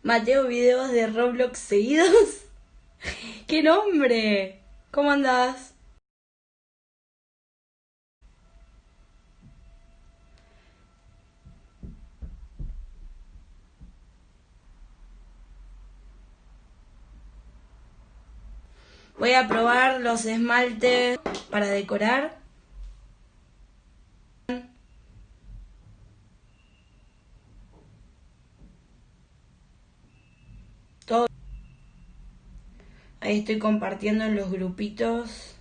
Mateo videos de Roblox seguidos. ¡Qué nombre! ¿Cómo andás? Voy a probar los esmaltes para decorar. Todo. Ahí estoy compartiendo en los grupitos.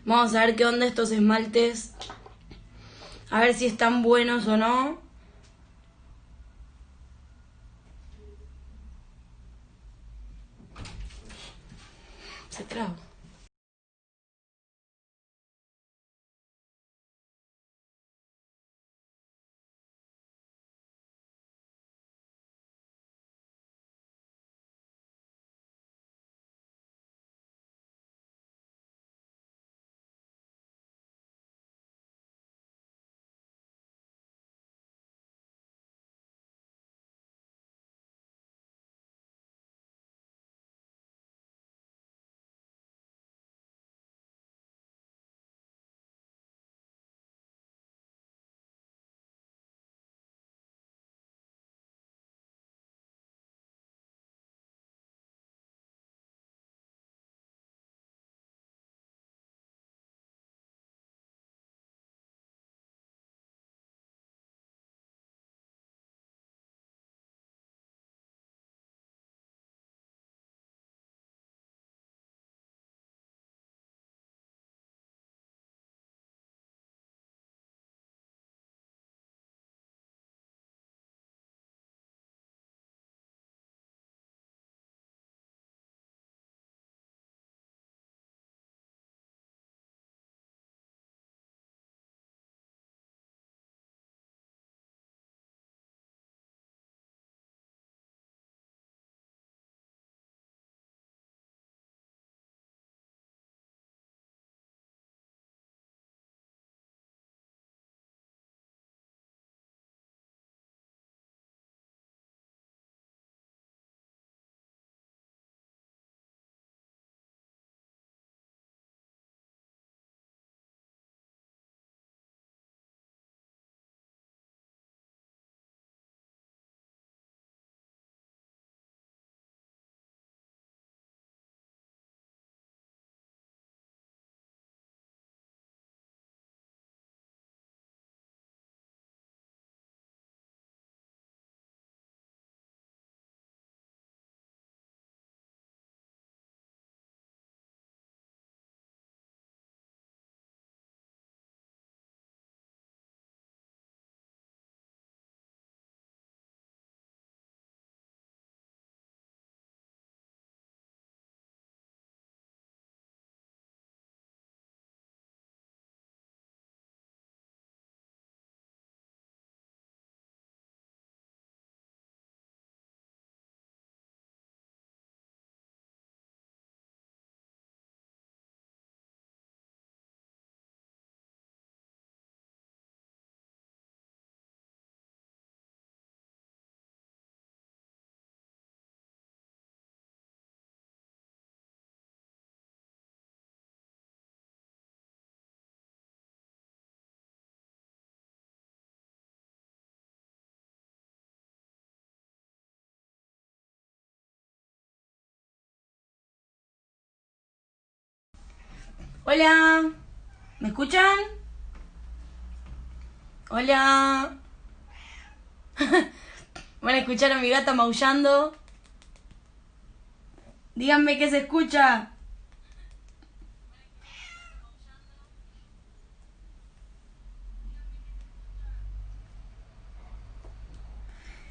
Vamos a ver qué onda estos esmaltes. A ver si están buenos o no. Se traba. Hola. ¿Me escuchan? Hola. Van a escuchar a mi gata maullando. Díganme qué se escucha.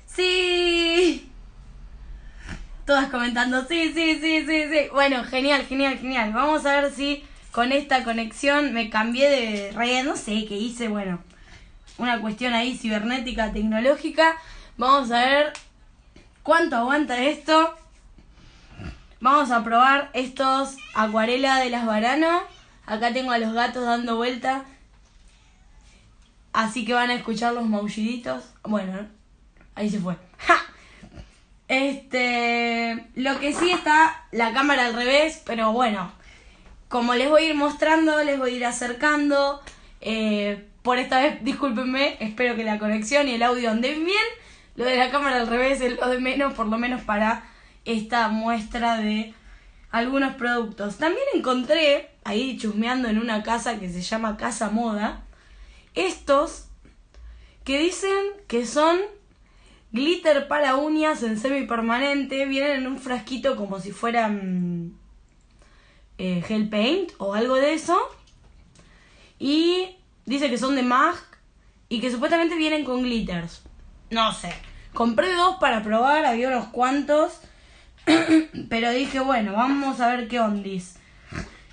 Sí. Todas comentando, sí, sí, sí, sí, sí. Bueno, genial, genial, genial. Vamos a ver si con esta conexión me cambié de red, no sé qué hice, bueno, una cuestión ahí cibernética, tecnológica. Vamos a ver cuánto aguanta esto. Vamos a probar estos acuarela de las Varano. Acá tengo a los gatos dando vuelta. Así que van a escuchar los maulliditos. Bueno, ahí se fue. ¡Ja! Lo que sí está la cámara al revés, pero bueno, como les voy a ir mostrando, les voy a ir acercando. Por esta vez, discúlpenme, espero que la conexión y el audio anden bien. Lo de la cámara al revés es lo de menos, por lo menos para esta muestra de algunos productos. También encontré, ahí chusmeando en una casa que se llama Casa Moda, estos que dicen que son glitter para uñas en semipermanente. Vienen en un frasquito como si fueran gel paint o algo de eso. Y dice que son de MAC y que supuestamente vienen con glitters. No sé. Compré 2 para probar, había unos cuantos. Pero dije, bueno, vamos a ver qué ondis.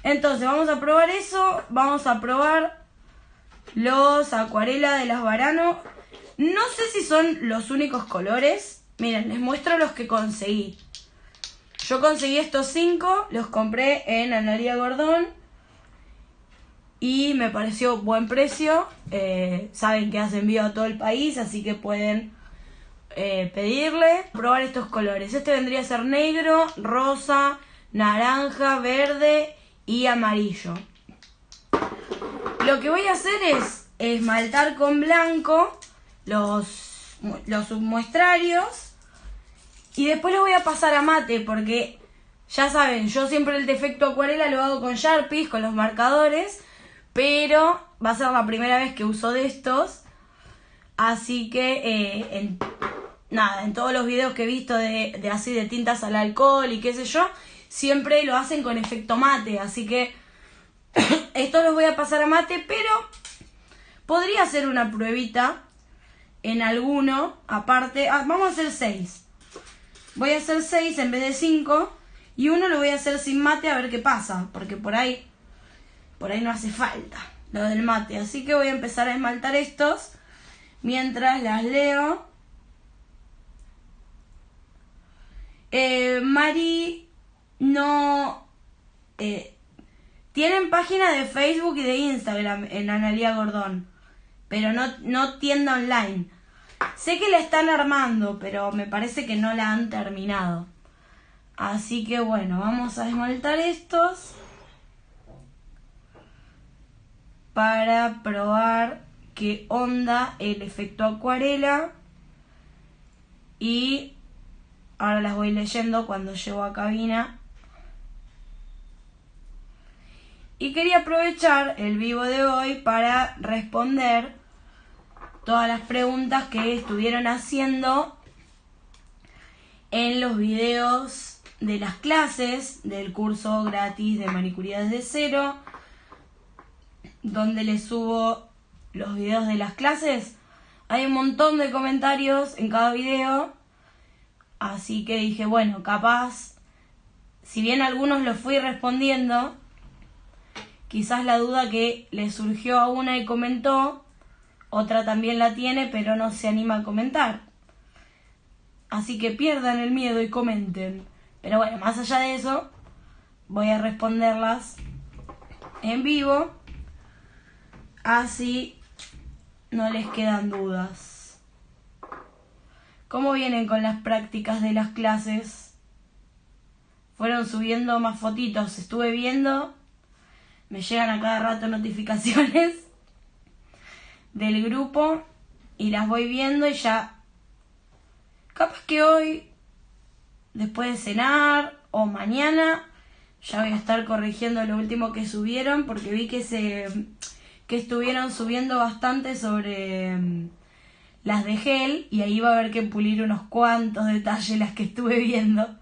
Entonces, vamos a probar eso. Vamos a probar los acuarela de las Varano. No sé si son los únicos colores. Miren, les muestro los que conseguí. Yo conseguí estos 5. Los compré en Analía Gordon. Y me pareció buen precio. Saben que hace envío a todo el país, así que pueden pedirle. Probar estos colores. Este vendría a ser negro, rosa, naranja, verde y amarillo. Lo que voy a hacer es esmaltar con blanco los submuestrarios. Y después los voy a pasar a mate porque, ya saben, yo siempre el defecto acuarela lo hago con Sharpies, con los marcadores. Pero va a ser la primera vez que uso de estos. Así que en todos los videos que he visto de así de tintas al alcohol y qué sé yo, siempre lo hacen con efecto mate. Así que estos los voy a pasar a mate, pero podría hacer una pruebita en alguno aparte. Vamos a hacer 6. Voy a hacer 6 en vez de 5. Y uno lo voy a hacer sin mate a ver qué pasa. Porque por ahí no hace falta lo del mate. Así que voy a empezar a esmaltar estos mientras las leo. Mari no... tienen página de Facebook y de Instagram en Analía Gordon, pero no tienda online. Sé que la están armando, pero me parece que no la han terminado. Así que bueno, vamos a esmaltar estos para probar qué onda el efecto acuarela. Y ahora las voy leyendo cuando llego a cabina. Y quería aprovechar el vivo de hoy para responder todas las preguntas que estuvieron haciendo en los videos de las clases del curso gratis de manicuría desde cero, donde les subo los videos de las clases. Hay un montón de comentarios en cada video, así que dije, bueno, capaz, si bien algunos los fui respondiendo, quizás la duda que le surgió a una y comentó, otra también la tiene, pero no se anima a comentar. Así que pierdan el miedo y comenten. Pero bueno, más allá de eso, voy a responderlas en vivo, así no les quedan dudas. ¿Cómo vienen con las prácticas de las clases? Fueron subiendo más fotitos, estuve viendo, me llegan a cada rato notificaciones del grupo y las voy viendo y ya, capaz que hoy, después de cenar o mañana, ya voy a estar corrigiendo lo último que subieron, porque vi que estuvieron subiendo bastante sobre las de gel y ahí va a haber que pulir unos cuantos detalles las que estuve viendo.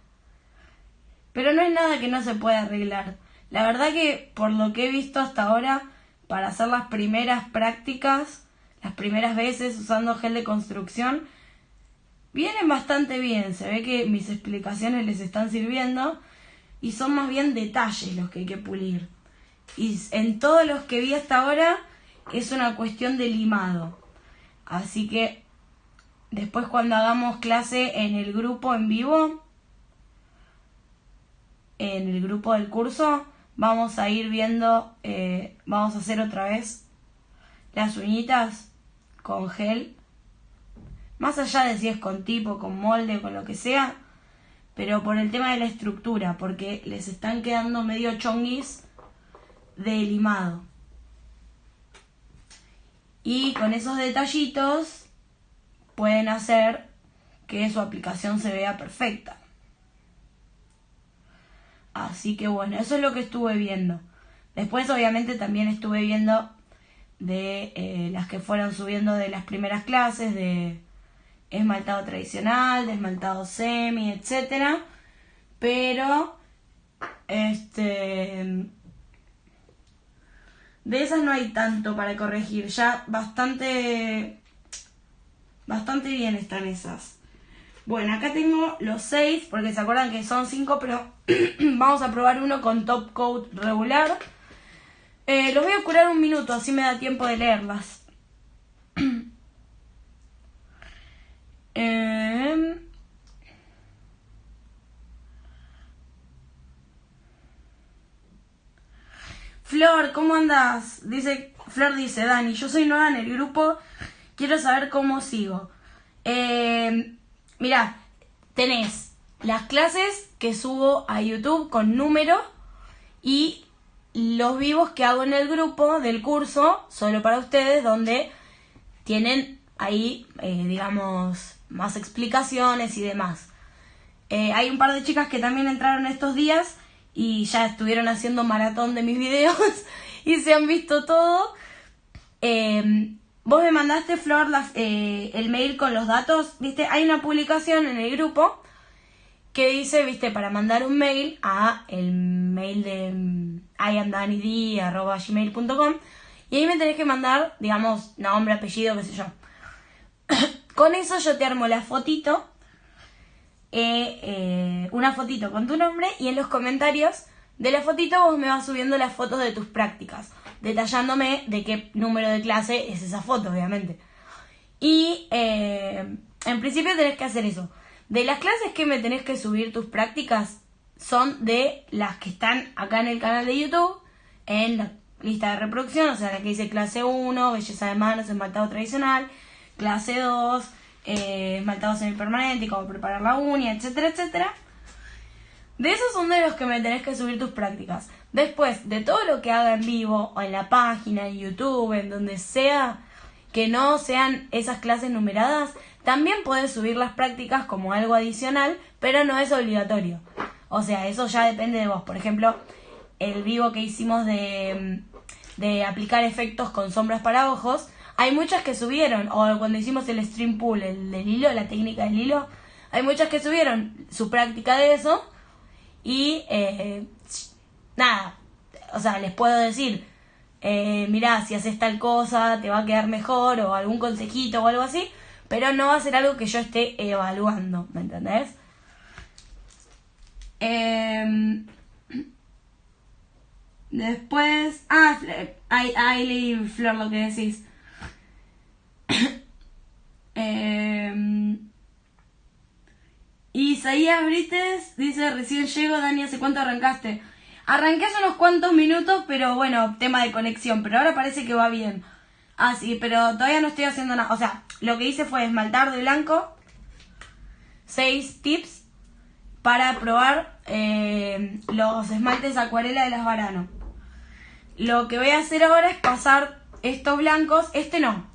Pero no es nada que no se pueda arreglar. La verdad que por lo que he visto hasta ahora, para hacer las primeras prácticas, las primeras veces usando gel de construcción, vienen bastante bien. Se ve que mis explicaciones les están sirviendo y son más bien detalles los que hay que pulir. Y en todos los que vi hasta ahora es una cuestión de limado. Así que después cuando hagamos clase en el grupo en vivo, en el grupo del curso, vamos a ir viendo, vamos a hacer otra vez las uñitas con gel. Más allá de si es con tipo, con molde, con lo que sea. Pero por el tema de la estructura, porque les están quedando medio chonguis de limado. Y con esos detallitos pueden hacer que su aplicación se vea perfecta. Así que bueno, eso es lo que estuve viendo. Después obviamente también estuve viendo de las que fueron subiendo de las primeras clases, de esmaltado tradicional, de esmaltado semi, etcétera. Pero de esas no hay tanto para corregir. Ya bastante bien están esas. Bueno, acá tengo los 6, porque se acuerdan que son 5, pero vamos a probar uno con top coat regular. Los voy a curar un minuto, así me da tiempo de leerlas. Flor, ¿cómo andas? Flor dice, Dani, yo soy nueva en el grupo, quiero saber cómo sigo. Mirá, tenés las clases que subo a YouTube con número y los vivos que hago en el grupo del curso, solo para ustedes, donde tienen ahí, digamos, más explicaciones y demás. Hay un par de chicas que también entraron estos días y ya estuvieron haciendo maratón de mis videos y se han visto todo. Vos me mandaste, Flor, el mail con los datos, ¿viste? Hay una publicación en el grupo que dice, ¿viste? Para mandar un mail a el mail de iamdanid@gmail.com y ahí me tenés que mandar, digamos, nombre, apellido, qué sé yo. Con eso yo te armo la fotito, una fotito con tu nombre, y en los comentarios de la fotito vos me vas subiendo las fotos de tus prácticas, detallándome de qué número de clase es esa foto, obviamente. Y en principio tenés que hacer eso. De las clases que me tenés que subir tus prácticas son de las que están acá en el canal de YouTube, en la lista de reproducción, o sea, la que dice clase 1, belleza de manos, esmaltado tradicional, clase 2, esmaltado semipermanente y cómo preparar la uña, etcétera, etcétera. De esos son de los que me tenés que subir tus prácticas. Después, de todo lo que haga en vivo, o en la página, en YouTube, en donde sea, que no sean esas clases numeradas, también podés subir las prácticas como algo adicional, pero no es obligatorio. O sea, eso ya depende de vos. Por ejemplo, el vivo que hicimos de aplicar efectos con sombras para ojos, hay muchas que subieron, o cuando hicimos el stream pull, el del hilo, la técnica del hilo, hay muchas que subieron su práctica de eso. Y nada, o sea, les puedo decir, mirá, si haces tal cosa te va a quedar mejor, o algún consejito o algo así, pero no va a ser algo que yo esté evaluando, ¿me entendés? Después, ahí leí, Flor, lo que decís. Isaías Brites dice, recién llego, Dani, ¿hace cuánto arrancaste? Arranqué hace unos cuantos minutos, pero bueno, tema de conexión, pero ahora parece que va bien. Ah, sí, pero todavía no estoy haciendo nada. O sea, lo que hice fue esmaltar de blanco, 6 tips para probar los esmaltes acuarela de las Varano. Lo que voy a hacer ahora es pasar estos blancos, este no,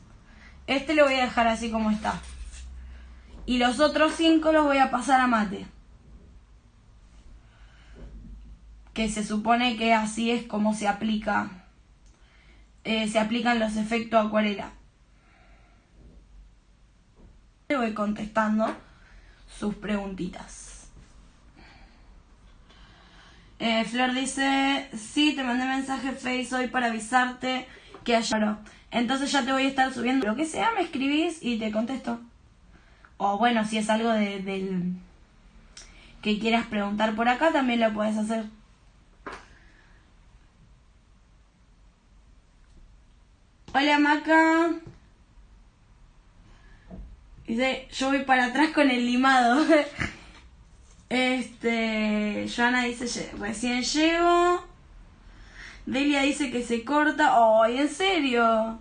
este lo voy a dejar así como está. Y los otros 5 los voy a pasar a mate. Que se supone que así es como se aplican los efectos acuarela. Le voy contestando sus preguntitas. Flor dice, sí, te mandé mensaje Face hoy para avisarte que ayer. Entonces ya te voy a estar subiendo lo que sea, me escribís y te contesto. O bueno, si es algo del que quieras preguntar por acá, también lo puedes hacer. Hola, Maca. Dice, yo voy para atrás con el limado. Joana dice, recién llego. Delia dice que se corta. ¡Ay, en serio!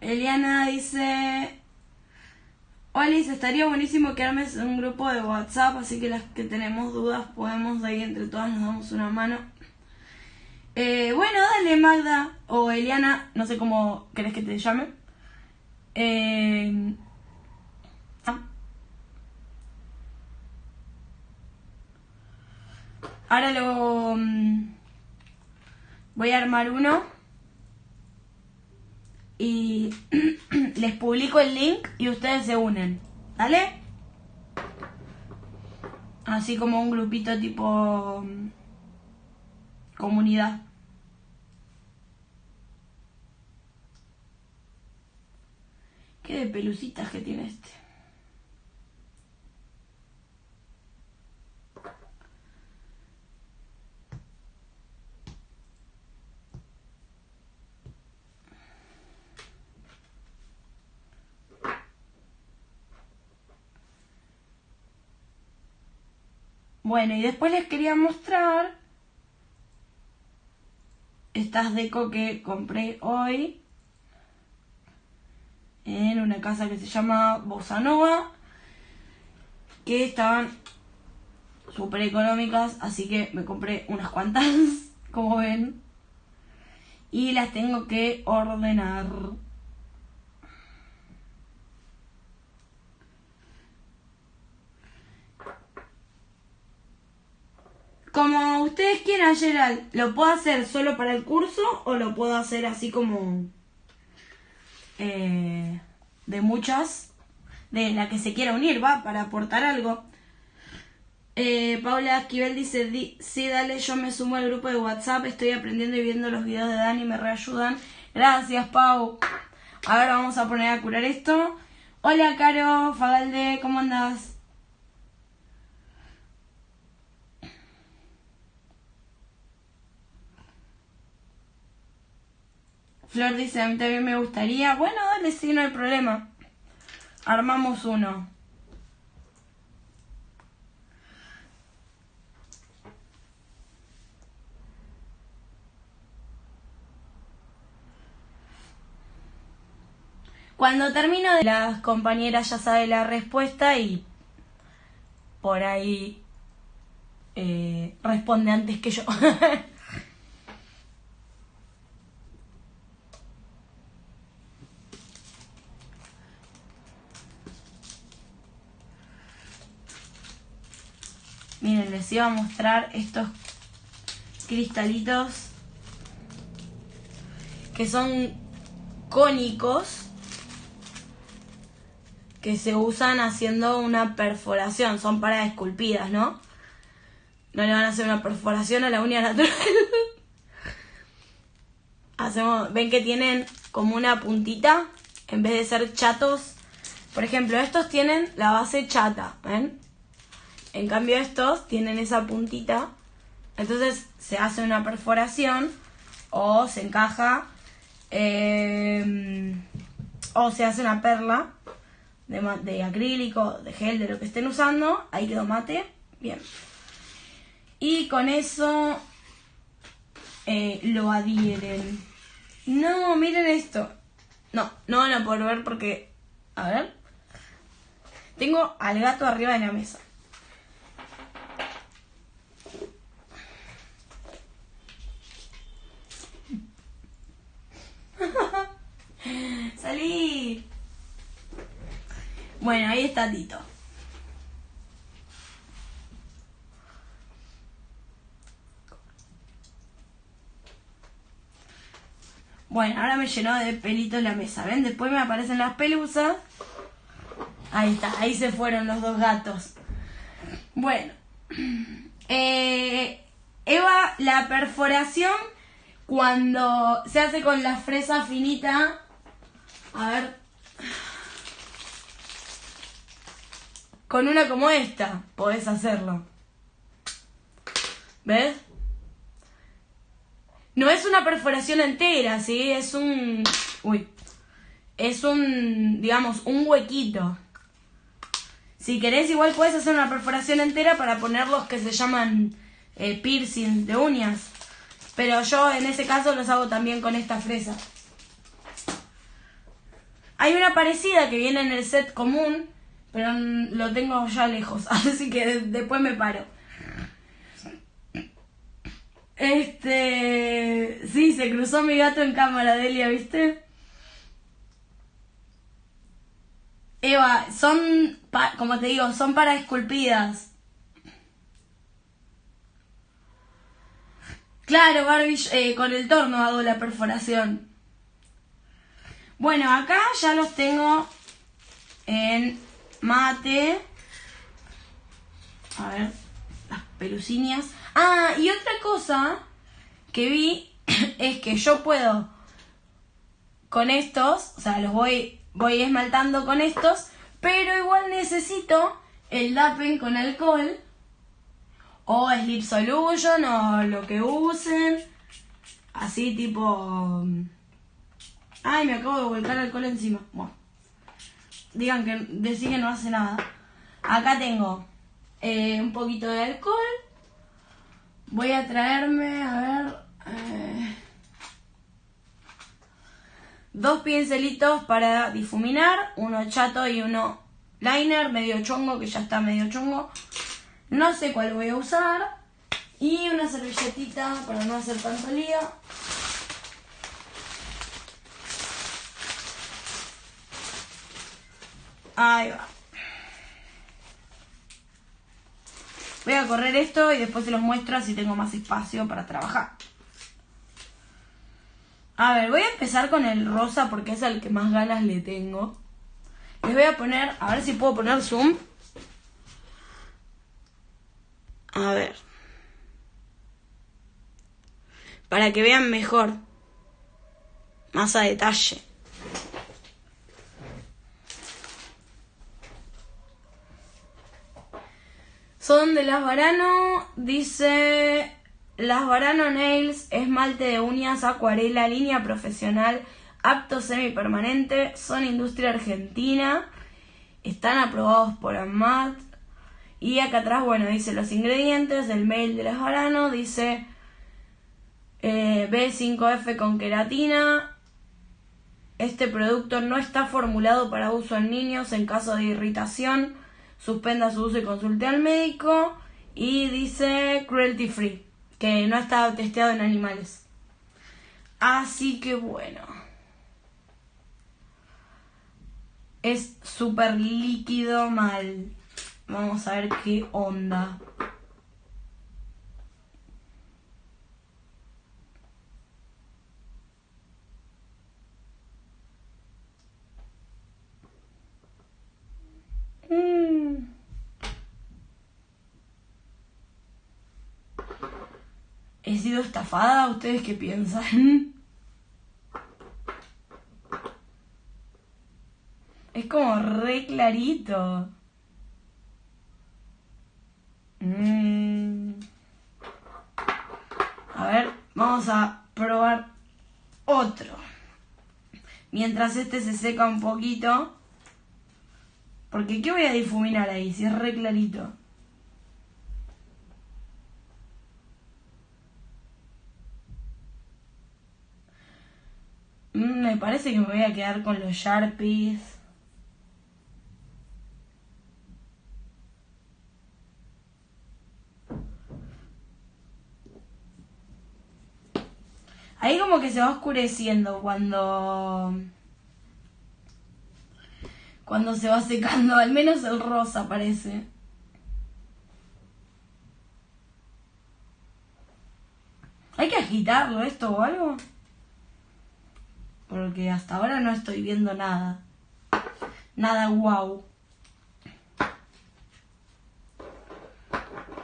Eliana dice... Olis, estaría buenísimo que armes un grupo de WhatsApp, así que las que tenemos dudas podemos de ahí entre todas nos damos una mano. Bueno, dale Magda o Eliana, no sé cómo querés que te llame. Ahora lo voy a armar uno y les publico el link y ustedes se unen, ¿dale? Así como un grupito tipo comunidad. Qué de pelucitas que tiene este. Bueno, y después les quería mostrar estas deco que compré hoy en una casa que se llama Bossa Nova, que estaban súper económicas, así que me compré unas cuantas, como ven, y las tengo que ordenar. Como ustedes quieran, Gerald, ¿lo puedo hacer solo para el curso o lo puedo hacer así como de muchas, de la que se quiera unir, va, para aportar algo? Paula Esquivel dice, sí, dale, yo me sumo al grupo de WhatsApp, estoy aprendiendo y viendo los videos de Dani, me reayudan. Gracias, Pau. Ahora vamos a poner a curar esto. Hola, Caro Fagalde, ¿cómo andás? Flor dice, a mí también me gustaría. Bueno, dale, sí, no hay problema. Armamos uno. Cuando termino de las compañeras ya sabe la respuesta y por ahí responde antes que yo. Miren, les iba a mostrar estos cristalitos que son cónicos, que se usan haciendo una perforación, son para esculpidas, ¿no? No le van a hacer una perforación a la uña natural. Ven que tienen como una puntita, en vez de ser chatos. Por ejemplo, estos tienen la base chata, ¿ven? En cambio estos tienen esa puntita, entonces se hace una perforación o se encaja o se hace una perla de acrílico, de gel, de lo que estén usando. Ahí quedó mate, bien. Y con eso lo adhieren. No, miren esto. No van a poder ver porque... A ver. Tengo al gato arriba de la mesa. ¡Salí! Bueno, ahí está Tito. Bueno, ahora me llenó de pelitos la mesa, ¿ven? Después me aparecen las pelusas. Ahí está, ahí se fueron los dos gatos. Bueno. Eva, la perforación cuando se hace con la fresa finita. A ver. Con una como esta podés hacerlo. ¿Ves? No es una perforación entera, ¿sí? Es un... Uy. Es un, digamos, un huequito. Si querés, igual puedes hacer una perforación entera para poner los que se llaman piercing de uñas. Pero yo en ese caso los hago también con esta fresa. Hay una parecida que viene en el set común, pero lo tengo ya lejos, así que después me paro. Sí, se cruzó mi gato en cámara, Delia, ¿viste? Eva, son, como te digo, son para esculpidas. Claro, Barbie, con el torno hago la perforación. Bueno, acá ya los tengo en mate. A ver, las peluciñas. Ah, y otra cosa que vi es que yo puedo con estos, o sea, los voy esmaltando con estos, pero igual necesito el Dappen con alcohol o Slip Solution o lo que usen, así tipo... Ay, me acabo de volcar alcohol encima. Bueno, decir que no hace nada. Acá tengo un poquito de alcohol. Voy a traerme, a ver, 2 pincelitos para difuminar, uno chato y uno liner, medio chongo, que ya está medio chongo. No sé cuál voy a usar. Y una servilletita para no hacer tanto lío. Ahí va. Voy a correr esto y después se los muestro así tengo más espacio para trabajar. A ver, voy a empezar con el rosa porque es el que más ganas le tengo. Les voy a poner, a ver si puedo poner zoom. A ver. Para que vean mejor. Más a detalle. Son de Las Varano, dice... Las Varano Nails, esmalte de uñas, acuarela, línea profesional, apto semipermanente, son industria argentina, están aprobados por AMAT. Y acá atrás, bueno, dice los ingredientes, el mail de Las Varano, dice B5F con queratina. Este producto no está formulado para uso en niños. En caso de irritación, suspenda su uso y consulte al médico. Y dice cruelty free, que no está testeado en animales. Así que bueno. Es súper líquido mal. Vamos a ver qué onda. ¿He sido estafada? ¿Ustedes qué piensan? Es como re clarito. A ver, vamos a probar otro. Mientras este se seca un poquito. Porque ¿qué voy a difuminar ahí si es re clarito? Me parece que me voy a quedar con los Sharpies. Ahí como que se va oscureciendo cuando se va secando, al menos el rosa parece. ¿Hay que agitarlo esto o algo? Porque hasta ahora no estoy viendo nada. Nada guau.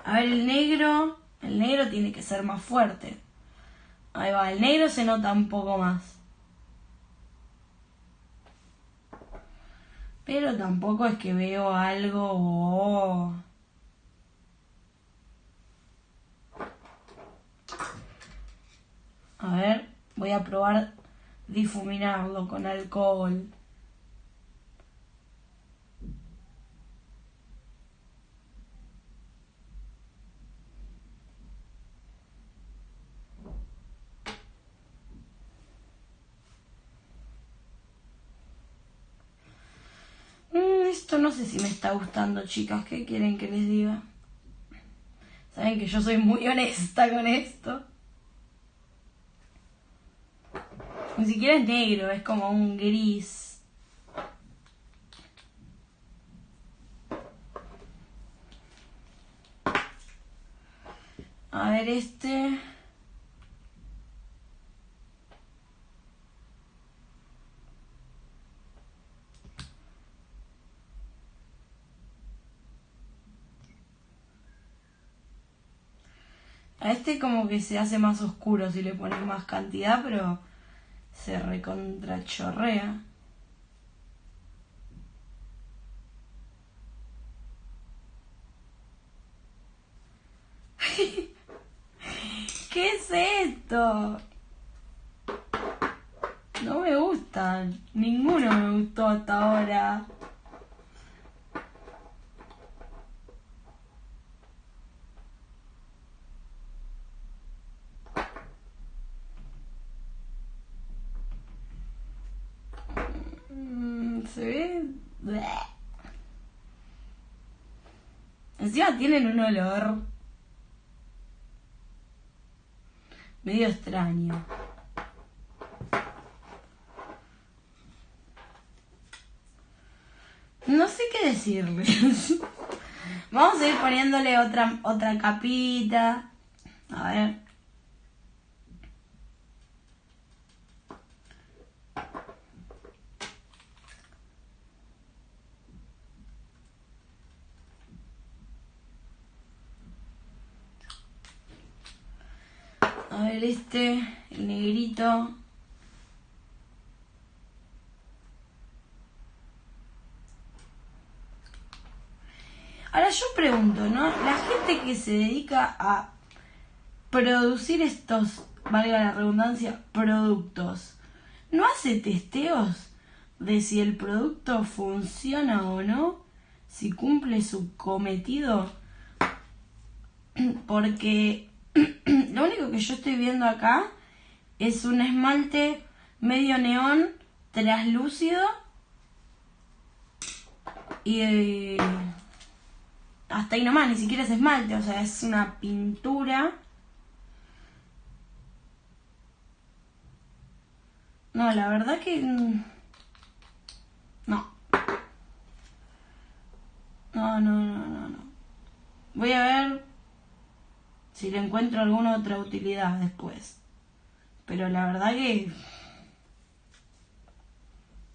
A ver, el negro tiene que ser más fuerte. Ahí va, el negro se nota un poco más. Pero tampoco es que veo algo... Oh. A ver, voy a probar difuminarlo con alcohol. Esto no sé si me está gustando, chicas. ¿Qué quieren que les diga? Saben que yo soy muy honesta con esto. Ni siquiera es negro, es como un gris. A ver este. A este como que se hace más oscuro si le pones más cantidad, pero se recontrachorrea. ¿Qué es esto? No me gustan. Ninguno me gustó hasta ahora. Se ve... Bleh. Encima tienen un olor medio extraño. No sé qué decirles. Vamos a ir poniéndole otra capita. A ver. A ver el negrito. Ahora yo pregunto, ¿no? La gente que se dedica a producir estos, valga la redundancia, productos, ¿no hace testeos de si el producto funciona o no? Si cumple su cometido. Porque lo único que yo estoy viendo acá es un esmalte medio neón, traslúcido y hasta ahí nomás, ni siquiera es esmalte, o sea, es una pintura. No, la verdad que... No. No. Voy a ver si le encuentro alguna otra utilidad después. Pero la verdad que...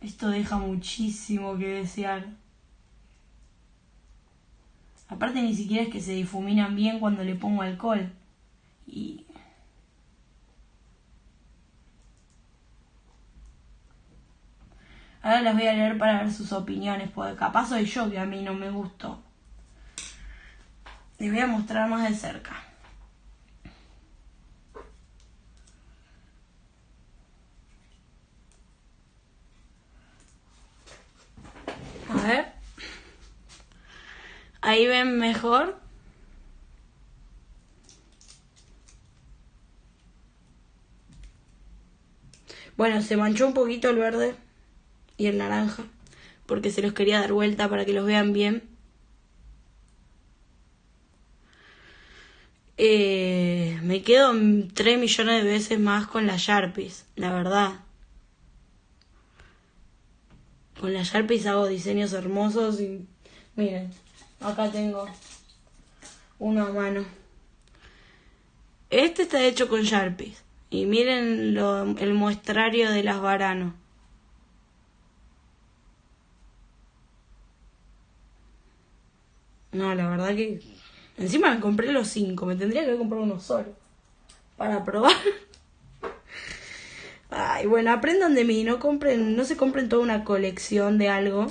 esto deja muchísimo que desear. Aparte ni siquiera es que se difuminan bien cuando le pongo alcohol. Y... ahora las voy a leer para ver sus opiniones, porque capaz soy yo que a mí no me gustó. Les voy a mostrar más de cerca. A ver. Ahí ven mejor. Bueno, se manchó un poquito el verde y el naranja, porque se los quería dar vuelta para que los vean bien. Me quedo 3 millones de veces más con las Sharpies, la verdad. Con las Sharpies hago diseños hermosos y miren, acá tengo uno a mano. Este está hecho con Sharpies y miren el muestrario de las Varano. No, la verdad que... encima me compré los 5, me tendría que haber comprado uno solo para probar. Ay, bueno, aprendan de mí, no se compren toda una colección de algo.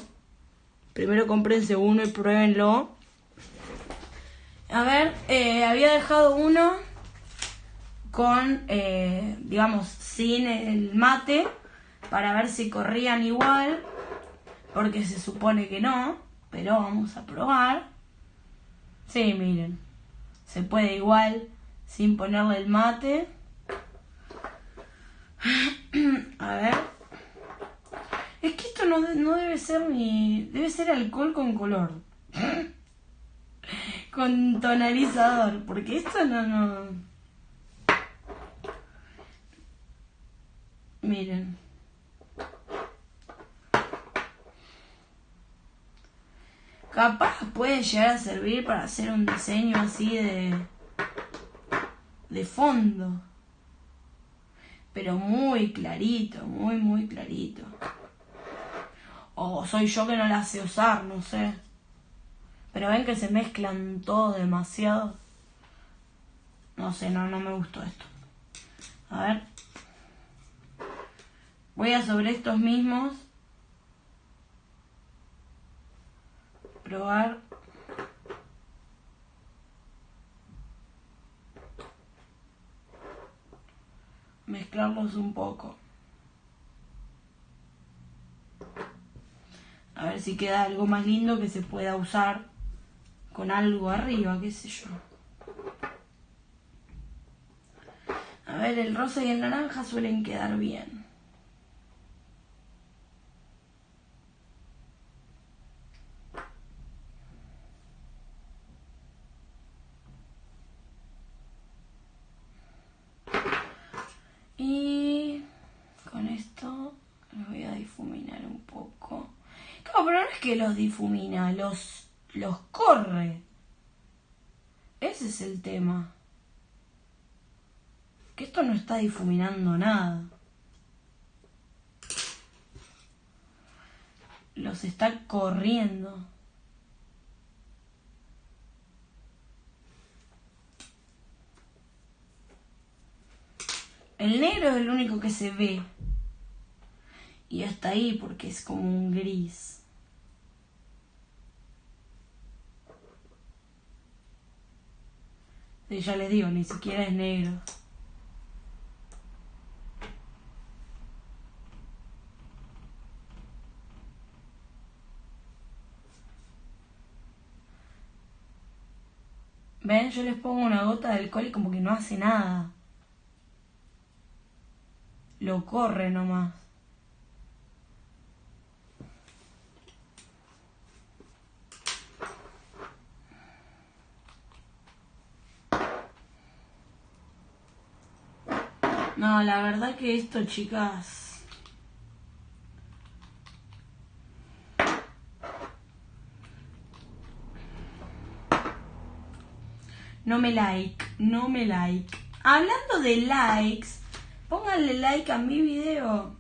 Primero cómprense uno y pruébenlo. A ver, había dejado uno con, digamos, sin el mate, para ver si corrían igual, porque se supone que no, pero vamos a probar. Sí, miren, se puede igual sin ponerle el mate. A ver. Es que esto no debe ser ni... Debe ser alcohol con color. Con tonalizador. Porque esto no... Miren. Capaz puede llegar a servir para hacer un diseño así de fondo. Pero muy clarito, muy clarito. O soy yo que no la sé usar, no sé. Pero ven que se mezclan todo demasiado. No sé, no me gustó esto. A ver. Voy a sobre estos mismos probar. Mezclarlos un poco. A ver si queda algo más lindo que se pueda usar con algo arriba, qué sé yo. A ver, el rosa y el naranja suelen quedar bien. Y con esto los voy a difuminar un poco. Claro, pero no es que los difumina, los corre. Ese es el tema. Que esto no está difuminando nada. Los está corriendo. El negro es el único que se ve. Y hasta ahí porque es como un gris. Sí, ya les digo, ni siquiera es negro. ¿Ven? Yo les pongo una gota de alcohol y como que no hace nada. Lo corre nomás. No, la verdad que esto, chicas... No me like. Hablando de likes, pónganle like a mi video.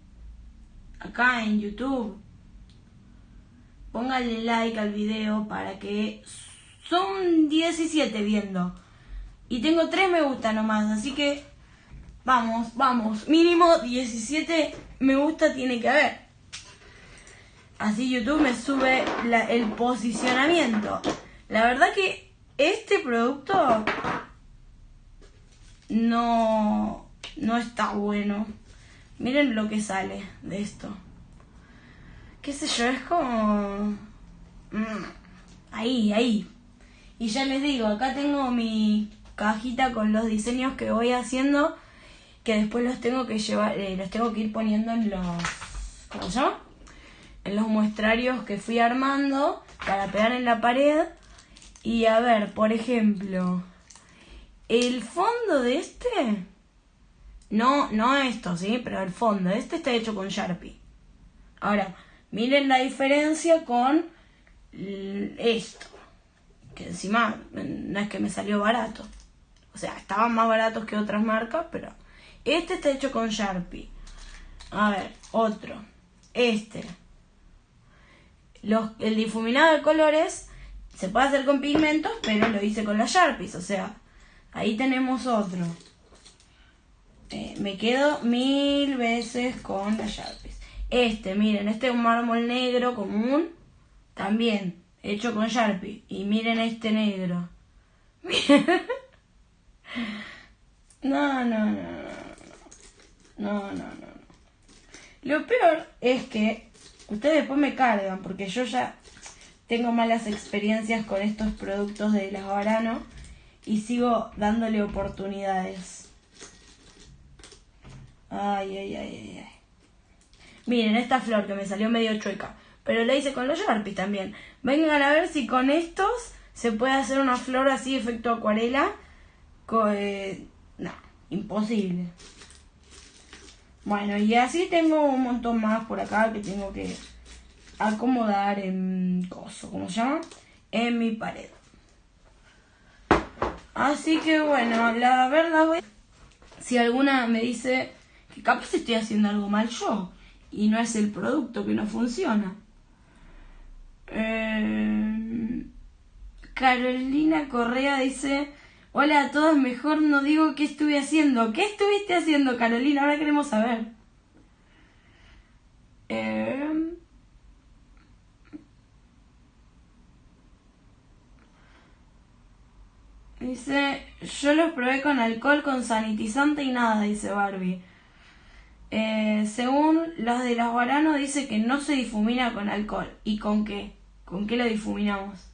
Acá en YouTube. Pónganle like al video para que... Son 17 viendo. Y tengo 3 me gusta nomás, así que... Vamos. Mínimo 17 me gusta tiene que haber. Así YouTube me sube el posicionamiento. La verdad que este producto no está bueno. Miren lo que sale de esto. Qué sé yo, es como... Ahí. Y ya les digo, acá tengo mi cajita con los diseños que voy haciendo, que después los tengo que llevar, los tengo que ir poniendo en los... ¿Cómo se llama? En los muestrarios que fui armando para pegar en la pared. Y a ver, por ejemplo, el fondo de este, no esto, ¿sí? Pero el fondo de este está hecho con Sharpie. Ahora, miren la diferencia con esto, que encima no es que me salió barato. O sea, estaban más baratos que otras marcas, pero este está hecho con Sharpie. A ver, otro. Este. El difuminado de colores se puede hacer con pigmentos, pero lo hice con las Sharpies. O sea, ahí tenemos otro. Me quedo 1000 veces con las Sharpies. Miren, este es un mármol negro común. También hecho con Sharpie. Y miren este negro. No. Lo peor es que ustedes después me cargan, porque yo ya tengo malas experiencias con estos productos de Las Varano y sigo dándole oportunidades. Ay. Miren, esta flor que me salió medio chueca. Pero la hice con los Sharpies también. Vengan a ver si con estos se puede hacer una flor así, efecto acuarela. No, imposible. Bueno, y así tengo un montón más por acá que tengo que acomodar en coso, ¿cómo se llama? En mi pared. Así que bueno, la verdad, si alguna me dice que capaz estoy haciendo algo mal yo y no es el producto que no funciona. Carolina Correa dice: hola a todos, mejor no digo qué estuve haciendo. ¿Qué estuviste haciendo, Carolina? Ahora queremos saber. Dice: yo los probé con alcohol, con sanitizante y nada, dice Barbie. Según los de los Guaranos dice que no se difumina con alcohol. ¿Y con qué? ¿Con qué lo difuminamos?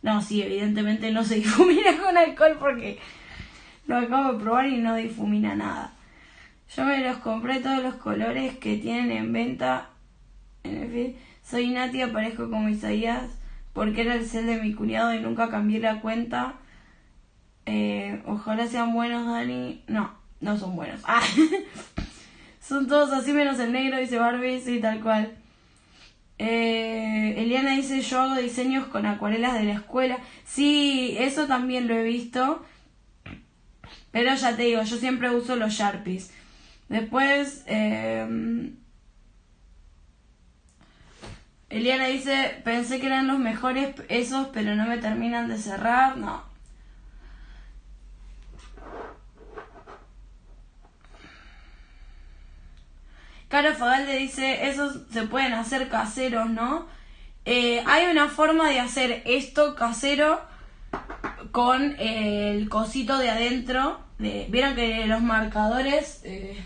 No, sí, evidentemente no se difumina con alcohol porque lo acabo de probar y no difumina nada. Yo me los compré todos los colores que tienen en venta. Soy Nati, aparezco como Isaías porque era el cel de mi cuñado y nunca cambié la cuenta. Ojalá sean buenos, Dani. No, no son buenos. Son todos así menos el negro, dice Barbie, sí, tal cual. Eliana dice: yo hago diseños con acuarelas de la escuela. Sí, eso también lo he visto. Pero ya te digo, yo siempre uso los Sharpies. Después, Eliana dice: pensé que eran los mejores esos, pero no me terminan de cerrar. No. Caro Fagalde dice: esos se pueden hacer caseros, ¿no? Hay una forma de hacer esto casero con el cosito de adentro. Vieron que los marcadores,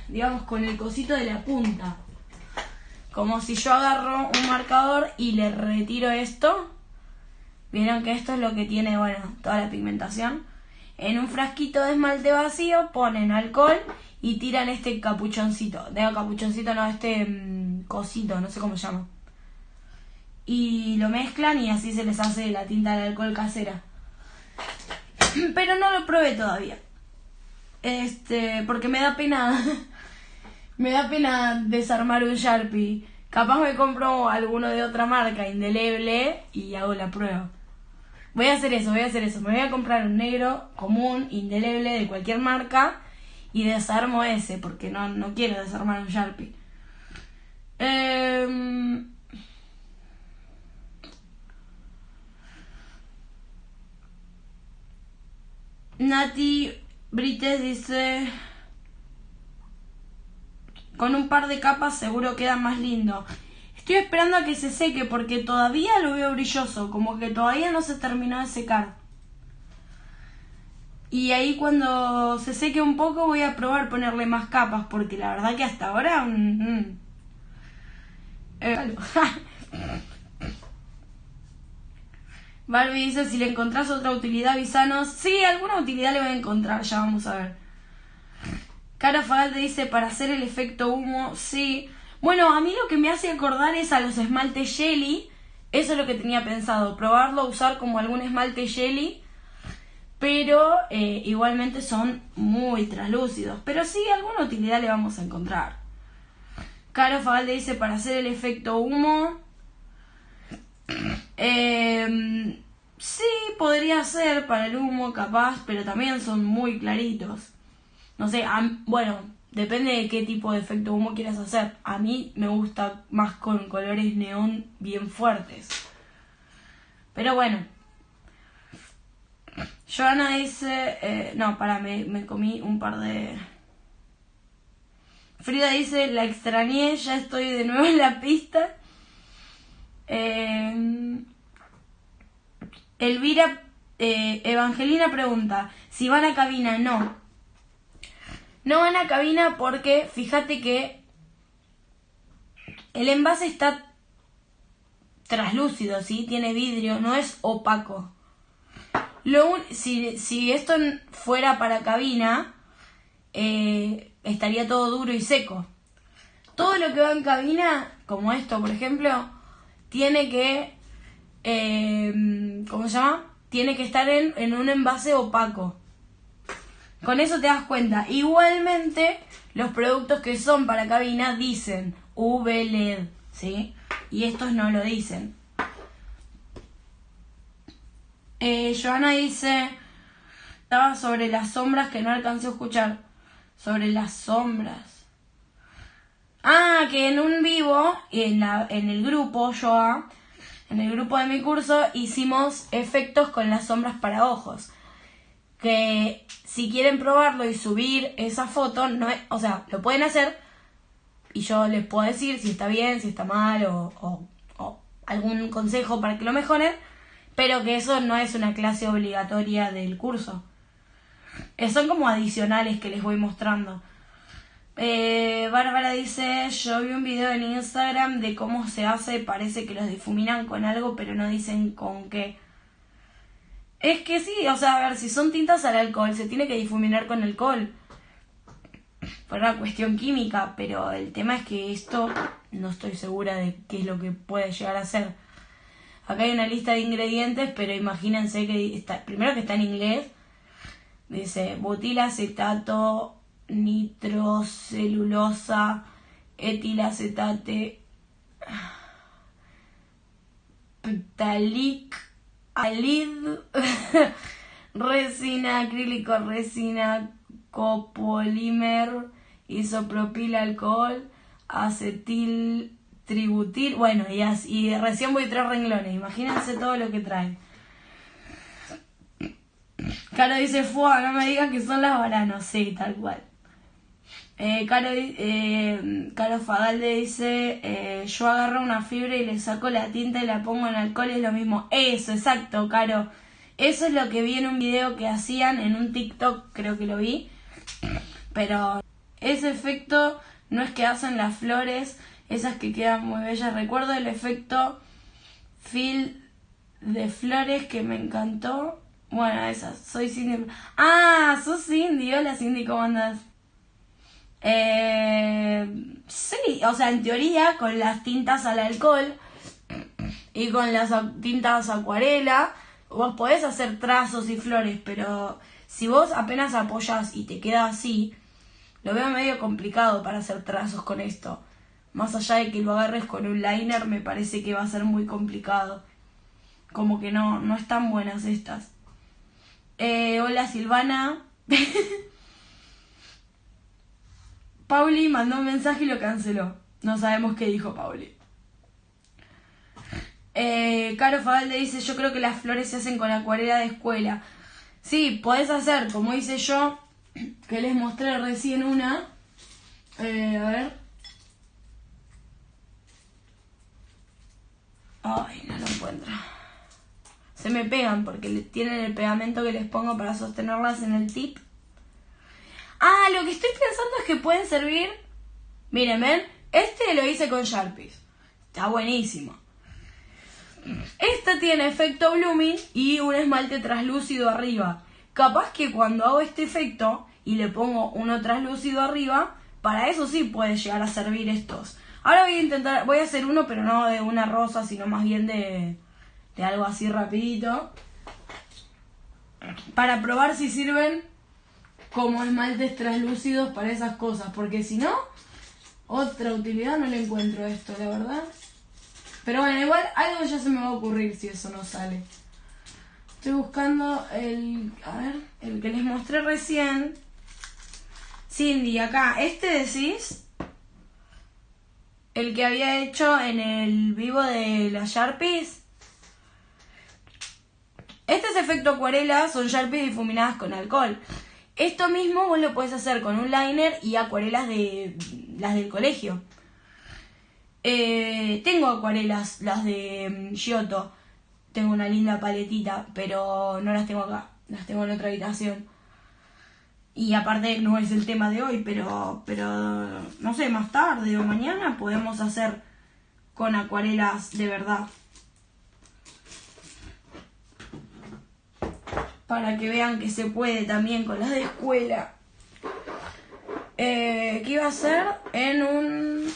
digamos, con el cosito de la punta. Como si yo agarro un marcador y le retiro esto. Vieron que esto es lo que tiene, bueno, toda la pigmentación. En un frasquito de esmalte vacío ponen alcohol y tiran este capuchoncito. Digo capuchoncito, no, este cosito, no sé cómo se llama. Y lo mezclan y así se les hace la tinta de alcohol casera. Pero no lo probé todavía. Porque me da pena. Me da pena desarmar un Sharpie. Capaz me compro alguno de otra marca, indeleble, y hago la prueba. Voy a hacer eso. Me voy a comprar un negro común, indeleble, de cualquier marca, y desarmo ese, porque no quiero desarmar un Sharpie. Nati Brites dice: con un par de capas seguro queda más lindo. Estoy esperando a que se seque porque todavía lo veo brilloso, como que todavía no se terminó de secar. Y ahí cuando se seque un poco voy a probar ponerle más capas, porque la verdad que hasta ahora... Barbie dice: si le encontrás otra utilidad, avisanos. Sí, alguna utilidad le voy a encontrar, ya vamos a ver. Cara Fagalde dice: para hacer el efecto humo, sí. Bueno, a mí lo que me hace acordar es a los esmaltes jelly. Eso es lo que tenía pensado, probarlo, usar como algún esmalte jelly. Pero igualmente son muy translúcidos. Pero sí, alguna utilidad le vamos a encontrar. Caro Fagalde dice: para hacer el efecto humo. Sí, podría ser para el humo capaz, pero también son muy claritos. No sé, bueno, depende de qué tipo de efecto humo quieras hacer. A mí me gusta más con colores neón bien fuertes. Pero bueno. Joana dice... no, me comí un par de... Frida dice: la extrañé, ya estoy de nuevo en la pista. Elvira... Evangelina pregunta: si van a cabina. No van a cabina porque fíjate que el envase está translúcido, ¿sí? Tiene vidrio, no es opaco. Si esto fuera para cabina, estaría todo duro y seco. todo lo que va en cabina, como esto, por ejemplo, tiene que, ¿cómo se llama? Tiene que estar en un envase opaco. Con eso te das cuenta. Igualmente, los productos que son para cabina dicen UV LED, ¿sí? Y estos no lo dicen. Joana dice, estaba sobre las sombras que no alcancé a escuchar. Sobre las sombras. Ah, que en un vivo, en el grupo, en el grupo de mi curso, hicimos efectos con las sombras para ojos. Que si quieren probarlo y subir esa foto, no es, o sea, lo pueden hacer y yo les puedo decir si está bien, si está mal o algún consejo para que lo mejoren, pero que eso no es una clase obligatoria del curso. Son como adicionales que les voy mostrando. Bárbara dice, yo vi un video en Instagram de cómo se hace, parece que los difuminan con algo, pero no dicen con qué. Es que sí, o sea, a ver, si son tintas al alcohol, se tiene que difuminar con alcohol. Por una cuestión química, pero el tema es que esto no estoy segura de qué es lo que puede llegar a ser. Acá hay una lista de ingredientes, pero imagínense que está, primero que está en inglés, dice butilacetato, nitrocelulosa, etilacetate, phthalate, alid, resina acrílico, resina copolímer, isopropil alcohol, acetil tributil, bueno, y recién voy 3 renglones, imagínense todo lo que traen. Caro dice, fuá, no me digan que son las bananas, sí, tal cual. Caro Fagalde dice, yo agarro una fibra y le saco la tinta y la pongo en alcohol, es lo mismo. Eso, exacto, Caro. Eso es lo que vi en un video que hacían en un TikTok, creo que lo vi. Pero ese efecto no es que hacen las flores, esas que quedan muy bellas. Recuerdo el efecto Fil de flores que me encantó. Bueno, esas, soy Cindy. Ah, sos Cindy. Hola Cindy, ¿cómo andás? Sí, o sea, en teoría con las tintas al alcohol y con las tintas acuarela vos podés hacer trazos y flores, pero si vos apenas apoyás y te queda así, lo veo medio complicado para hacer trazos con esto. Más allá de que lo agarres con un liner, me parece que va a ser muy complicado. Como que no están buenas estas. Hola Silvana. Pauli mandó un mensaje y lo canceló. No sabemos qué dijo Pauli. Caro Fagalde dice, yo creo que las flores se hacen con acuarela de escuela. Sí, podés hacer, como hice yo, que les mostré recién una. A ver. Ay, no lo encuentro. Se me pegan porque tienen el pegamento que les pongo para sostenerlas en el tip. Ah, lo que estoy pensando es que pueden servir. Miren, ¿ven? Este lo hice con Sharpies. Está buenísimo. Este tiene efecto blooming y un esmalte translúcido arriba. Capaz que cuando hago este efecto y le pongo uno translúcido arriba, para eso sí puede llegar a servir estos. Ahora voy a hacer uno, pero no de una rosa, sino más bien de algo así rapidito. Para probar si sirven como esmaltes translúcidos para esas cosas. Porque si no, otra utilidad no le encuentro a esto, la verdad. Pero bueno, igual algo ya se me va a ocurrir si eso no sale. Estoy buscando el que les mostré recién. Cindy, acá, este decís. El que había hecho en el vivo de las Sharpies. Este es efecto acuarela, son Sharpies difuminadas con alcohol. Esto mismo vos lo podés hacer con un liner y acuarelas de las del colegio. Tengo acuarelas, las de Giotto. Tengo una linda paletita, pero no las tengo acá. Las tengo en otra habitación. Y aparte no es el tema de hoy, pero no sé, más tarde o mañana podemos hacer con acuarelas de verdad. Para que vean que se puede también con las de escuela. ¿Qué iba a hacer? En un...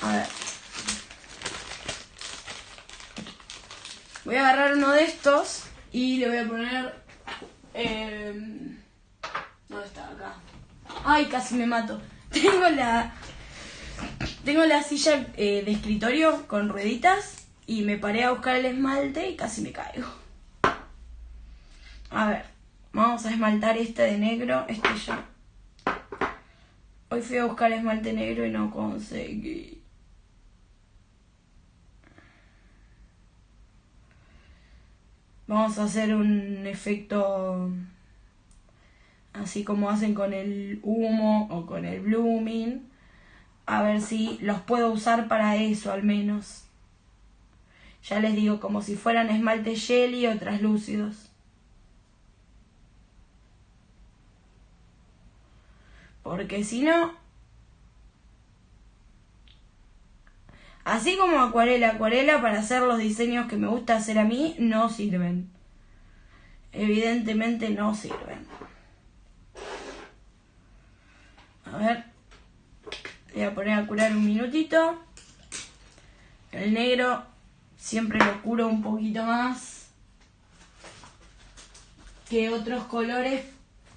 A ver. Voy a agarrar uno de estos y le voy a poner... ¿Dónde está? Acá. Ay, casi me mato. Tengo la silla de escritorio con rueditas y me paré a buscar el esmalte y casi me caigo. A ver, vamos a esmaltar este de negro, este ya. Hoy fui a buscar esmalte negro y no conseguí. Vamos a hacer un efecto así como hacen con el humo o con el blooming. A ver si los puedo usar para eso al menos. Ya les digo, como si fueran esmalte jelly o translúcidos. Porque si no... Así como acuarela para hacer los diseños que me gusta hacer a mí, no sirven. Evidentemente no sirven. A ver. Voy a poner a curar un minutito. El negro siempre lo curo un poquito más que otros colores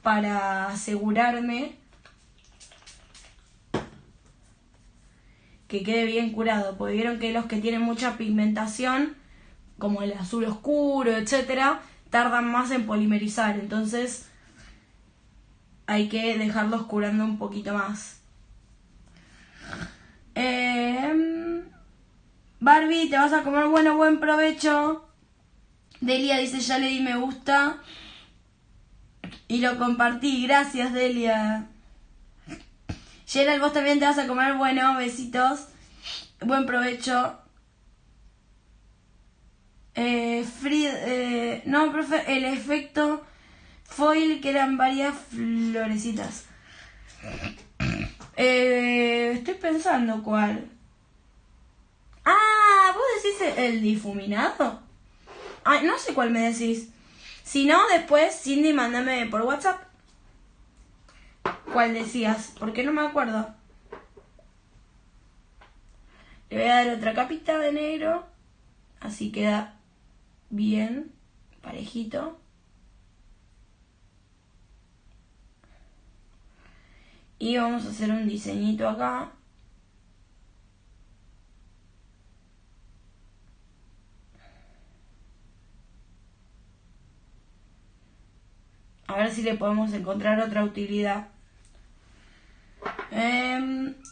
para asegurarme que quede bien curado, porque vieron que los que tienen mucha pigmentación, como el azul oscuro, etcétera, tardan más en polimerizar, entonces hay que dejarlos curando un poquito más. Barbie, te vas a comer, bueno, buen provecho. Delia dice, ya le di me gusta y lo compartí, gracias Delia. Gerald, vos también te vas a comer, bueno, besitos. Buen provecho. No, profe, el efecto foil, que eran varias florecitas. Estoy pensando cuál. Ah, vos decís el difuminado. Ay, no sé cuál me decís. Si no, después, Cindy, mándame por WhatsApp. ¿Cuál decías? Porque no me acuerdo. Le voy a dar otra capita de negro. Así queda bien parejito. Y vamos a hacer un diseñito acá. A ver si le podemos encontrar otra utilidad.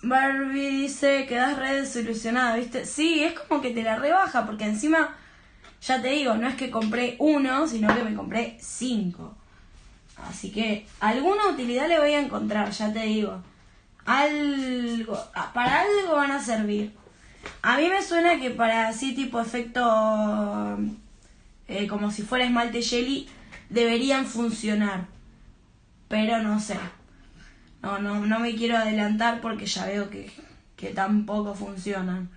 Barbie dice, quedas re desilusionada, ¿viste? Sí, es como que te la rebaja, porque encima, ya te digo, no es que compré uno, sino que me compré 5. Así que alguna utilidad le voy a encontrar, ya te digo. Para algo van a servir. A mí me suena que para así tipo efecto, como si fuera esmalte jelly, deberían funcionar. Pero no sé. No me quiero adelantar porque ya veo que tampoco funcionan.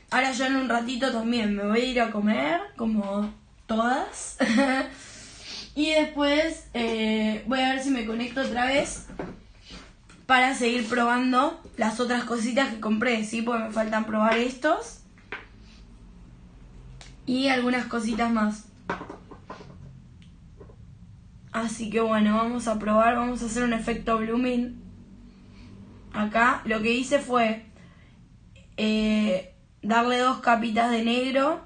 Ahora yo en un ratito también me voy a ir a comer, como todas. Y después voy a ver si me conecto otra vez para seguir probando las otras cositas que compré, ¿sí? Porque me faltan probar estos. Y algunas cositas más. Así que bueno, vamos a probar, vamos a hacer un efecto blooming. Acá lo que hice fue darle 2 capitas de negro.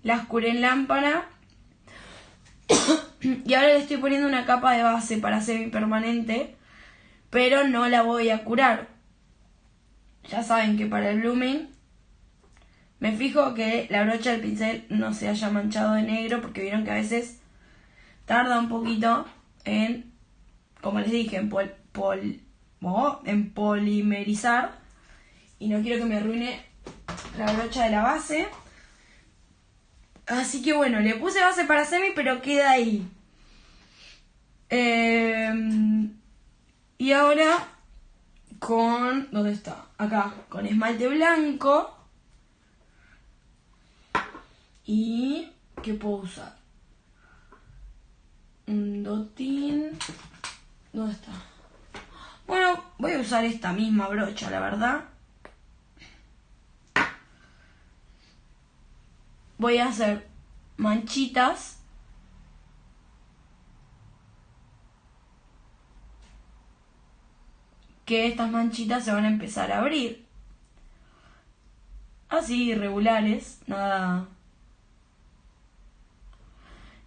Las curé en lámpara. Y ahora le estoy poniendo una capa de base para semipermanente. Pero no la voy a curar. Ya saben que para el blooming me fijo que la brocha del pincel no se haya manchado de negro, porque vieron que a veces tarda un poquito en, como les dije, en polimerizar. Y no quiero que me arruine la brocha de la base. Así que bueno, le puse base para semi, pero queda ahí. Y ahora con... ¿Dónde está? Acá, con esmalte blanco. ¿Y qué puedo usar? Un dotín. ¿Dónde está? Bueno, voy a usar esta misma brocha, la verdad. Voy a hacer manchitas. Que estas manchitas se van a empezar a abrir. Así, irregulares, nada...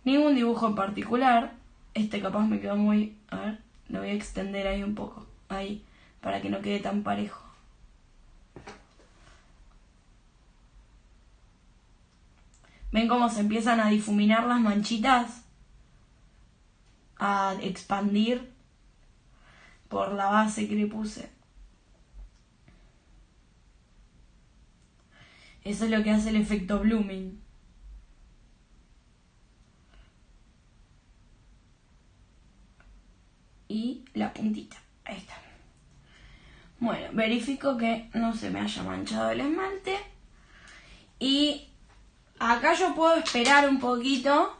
Ningún dibujo en particular. Este capaz me quedó muy... A ver, lo voy a extender ahí un poco. Ahí, para que no quede tan parejo. ¿Ven cómo se empiezan a difuminar las manchitas? A expandir por la base que le puse. Eso es lo que hace el efecto blooming. Y la puntita. Ahí está. Bueno, verifico que no se me haya manchado el esmalte. Y acá yo puedo esperar un poquito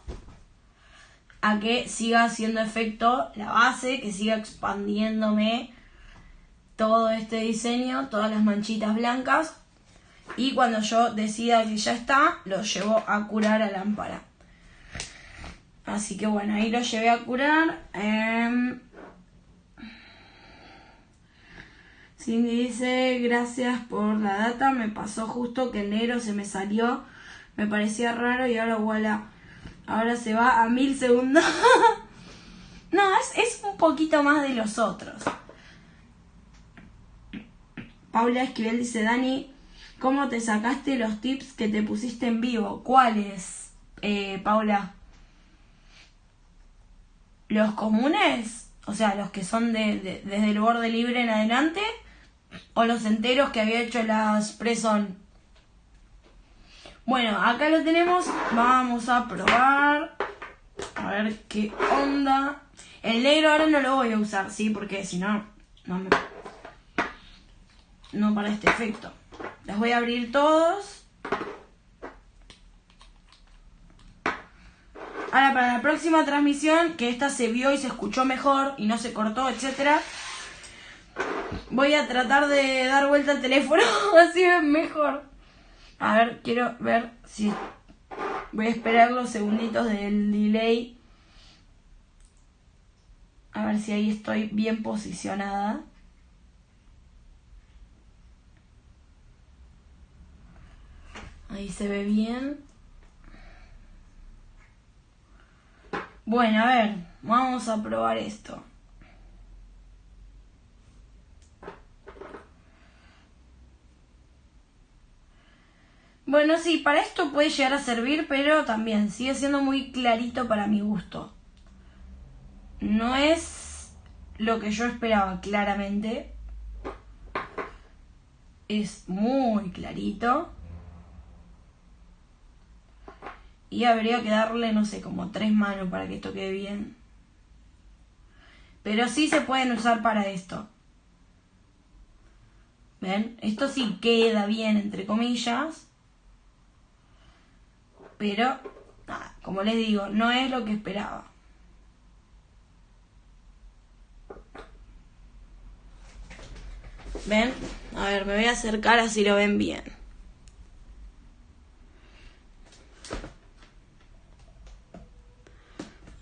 a que siga haciendo efecto la base, que siga expandiéndome todo este diseño, todas las manchitas blancas. Y cuando yo decida que ya está, lo llevo a curar a lámpara. Así que bueno, ahí lo llevé a curar. Cindy dice, gracias por la data, me pasó justo que el negro se me salió, me parecía raro y ahora voilà, ahora se va a 1000 segundos. No, es un poquito más de los otros. Paula Esquivel dice, Dani, ¿cómo te sacaste los tips que te pusiste en vivo? ¿Cuáles, Paula? ¿Los comunes? O sea, los que son desde el borde libre en adelante. ¿O los enteros que había hecho las press-on? Bueno, acá lo tenemos. Vamos a probar. A ver qué onda. El negro ahora no lo voy a usar, ¿sí? Porque si no, no para este efecto. Los voy a abrir todos. Ahora para la próxima transmisión, que esta se vio y se escuchó mejor y no se cortó, etcétera, voy a tratar de dar vuelta al teléfono, así es mejor. A ver, quiero ver si... Voy a esperar los segunditos del delay. A ver si ahí estoy bien posicionada. Ahí se ve bien. Bueno, a ver, vamos a probar esto. Bueno, sí, para esto puede llegar a servir, pero también sigue siendo muy clarito para mi gusto. No es lo que yo esperaba, claramente. Es muy clarito. Y habría que darle, no sé, como 3 manos para que esto quede bien. Pero sí se pueden usar para esto. ¿Ven? Esto sí queda bien, entre comillas. Pero, nada, como les digo, no es lo que esperaba. ¿Ven? A ver, me voy a acercar así lo ven bien.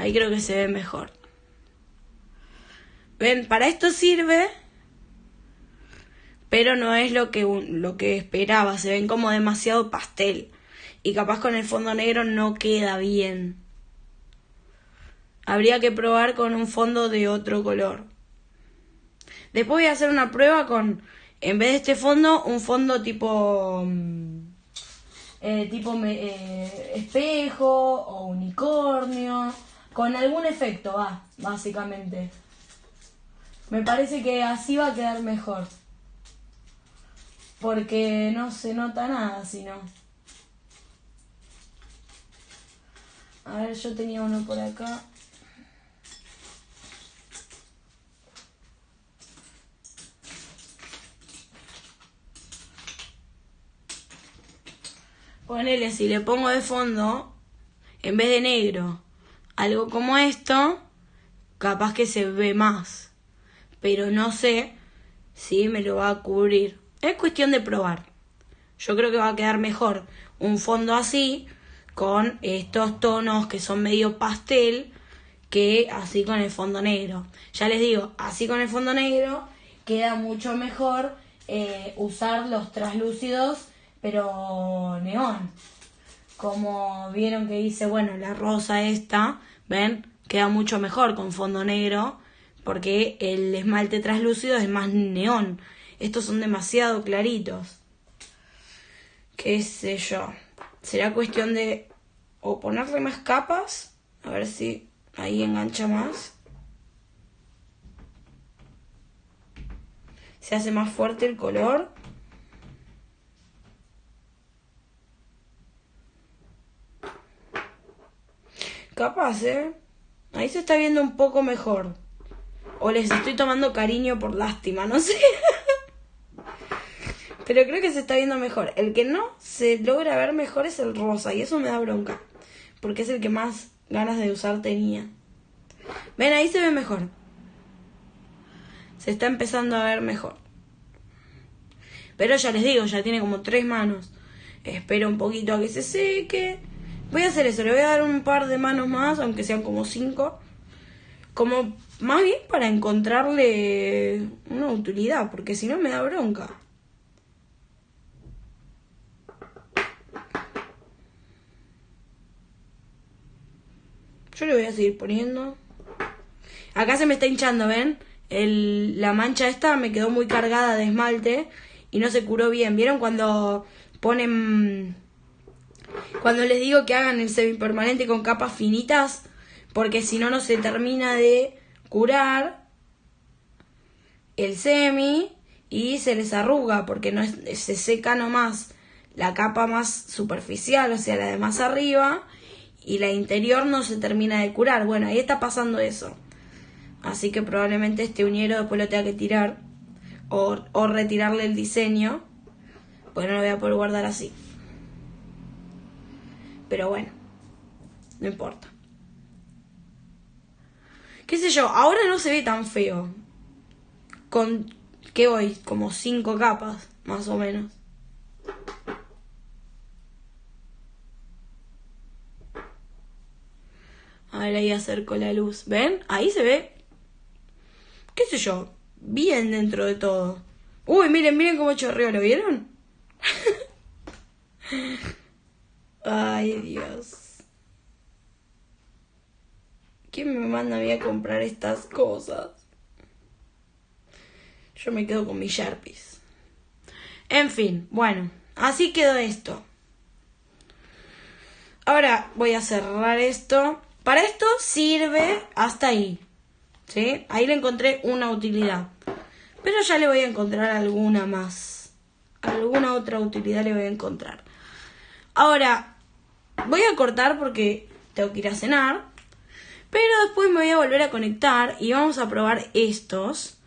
Ahí creo que se ve mejor. ¿Ven? Para esto sirve, pero no es lo que esperaba. Se ven como demasiado pastel. Y capaz con el fondo negro no queda bien. Habría que probar con un fondo de otro color. Después voy a hacer una prueba con, en vez de este fondo, un fondo tipo espejo o unicornio. con algún efecto, básicamente. Me parece que así va a quedar mejor. Porque no se nota nada, si no. A ver, yo tenía uno por acá. Ponele, si le pongo de fondo, en vez de negro, algo como esto, capaz que se ve más. Pero no sé si me lo va a cubrir. Es cuestión de probar. Yo creo que va a quedar mejor un fondo así, con estos tonos que son medio pastel, que así con el fondo negro. Ya les digo, así con el fondo negro queda mucho mejor usar los translúcidos, pero neón. Como vieron que hice, bueno, la rosa esta, ¿ven? Queda mucho mejor con fondo negro, porque el esmalte translúcido es más neón. Estos son demasiado claritos. Qué sé yo. Será cuestión de o ponerle más capas, a ver si ahí engancha más. Se hace más fuerte el color. Capaz, ahí se está viendo un poco mejor. O les estoy tomando cariño por lástima, no sé. Pero creo que se está viendo mejor. El que no se logra ver mejor es el rosa. Y eso me da bronca. Porque es el que más ganas de usar tenía. Ven, ahí se ve mejor. Se está empezando a ver mejor. Pero ya les digo, ya tiene como 3 manos. Espero un poquito a que se seque. Voy a hacer eso, le voy a dar un par de manos más, aunque sean como 5. Como más bien para encontrarle una utilidad, porque si no me da bronca. Yo le voy a seguir poniendo. Acá se me está hinchando, ¿ven? La mancha esta me quedó muy cargada de esmalte y no se curó bien. ¿Vieron cuando ponen... Cuando les digo que hagan el semipermanente con capas finitas? Porque si no, no se termina de curar el semi y se les arruga porque no se seca nomás la capa más superficial, o sea, la de más arriba, y la interior no se termina de curar. Bueno, ahí está pasando eso. Así que probablemente este uñero después lo tenga que tirar o retirarle el diseño, pues no lo voy a poder guardar así. Pero bueno, no importa. Qué sé yo, ahora no se ve tan feo. Con, ¿qué voy? Como 5 capas, más o menos. A ver, ahí acerco la luz. ¿Ven? Ahí se ve, qué sé yo, bien dentro de todo. Uy, miren cómo chorreó, ¿lo vieron? Ay, Dios. ¿Quién me manda a mí a comprar estas cosas? Yo me quedo con mis Sharpies. En fin, bueno, así quedó esto. Ahora voy a cerrar esto. Para esto sirve hasta ahí, ¿sí? Ahí le encontré una utilidad. Pero ya le voy a encontrar alguna más. Alguna otra utilidad le voy a encontrar. Ahora, voy a cortar porque tengo que ir a cenar. Pero después me voy a volver a conectar y vamos a probar estos,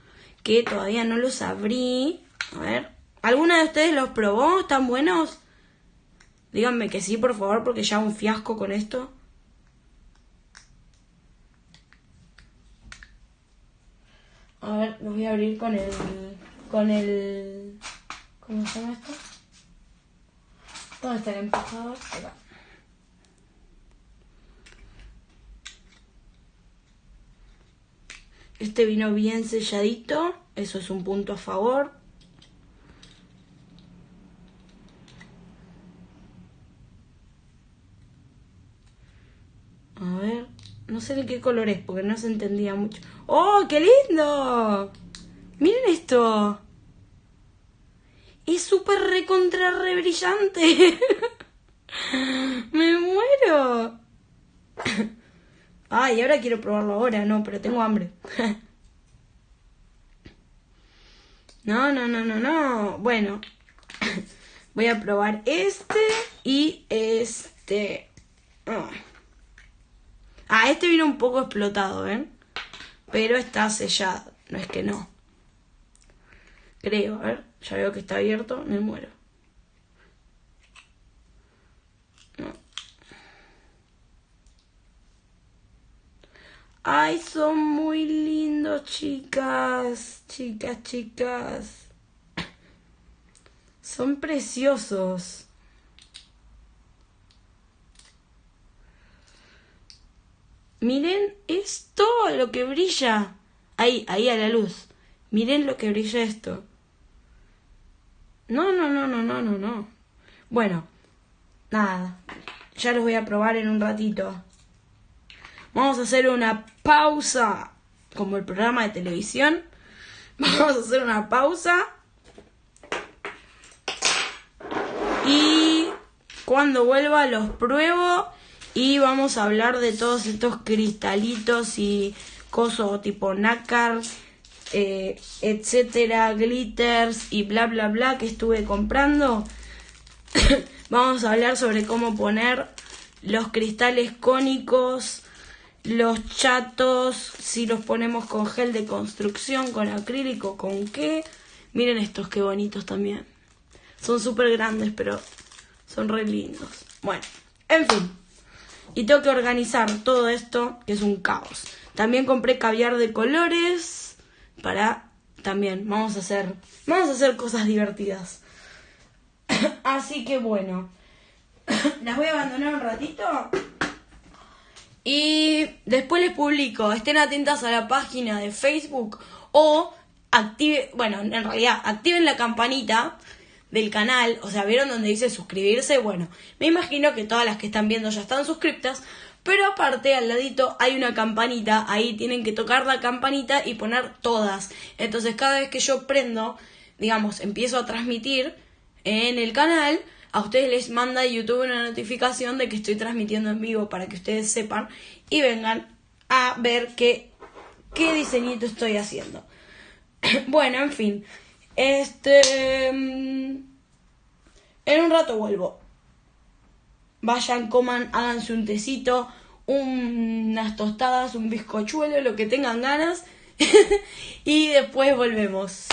que todavía no los abrí. A ver, ¿alguna de ustedes los probó? ¿Están buenos? Díganme que sí, por favor, porque ya un fiasco con esto. A ver, los voy a abrir con el... ¿Cómo se llama esto? ¿Dónde está el empujador? Acá. Este vino bien selladito, eso es un punto a favor. A ver, no sé de qué color es porque no se entendía mucho. ¡Oh, qué lindo! Miren esto. Es súper recontra re brillante. Me muero. Ay, ahora quiero probarlo ahora, no, pero tengo hambre. No. Bueno, voy a probar este y este. Este vino un poco explotado, ¿ven? Pero está sellado, no es que no. Creo, a ver, ya veo que está abierto, me muero. No. Ay, son muy lindos, chicas. Chicas. Son preciosos. Miren esto, lo que brilla. Ahí a la luz. Miren lo que brilla esto. No. Bueno, nada. Ya los voy a probar en un ratito. Vamos a hacer una pausa. Como el programa de televisión. Vamos a hacer una pausa. Y cuando vuelva los pruebo. Y vamos a hablar de todos estos cristalitos y cosas tipo nácar, etcétera, glitters y bla bla bla que estuve comprando. Vamos a hablar sobre cómo poner los cristales cónicos, los chatos, si los ponemos con gel de construcción, con acrílico, con qué. Miren estos qué bonitos también. Son súper grandes, pero son re lindos. Bueno, en fin. Y tengo que organizar todo esto, que es un caos. También compré caviar de colores para... También, vamos a hacer cosas divertidas. Así que bueno. Las voy a abandonar un ratito. Y después les publico. Estén atentas a la página de Facebook. O activen la campanita del canal, o sea, ¿vieron donde dice suscribirse? Bueno, me imagino que todas las que están viendo ya están suscriptas, pero aparte al ladito hay una campanita, ahí tienen que tocar la campanita y poner todas. Entonces cada vez que yo prendo, digamos, empiezo a transmitir en el canal, a ustedes les manda YouTube una notificación de que estoy transmitiendo en vivo para que ustedes sepan y vengan a ver qué diseñito estoy haciendo. Bueno, en fin. En un rato vuelvo. Vayan, coman, háganse un tecito, unas tostadas, un bizcochuelo, lo que tengan ganas. Y después volvemos.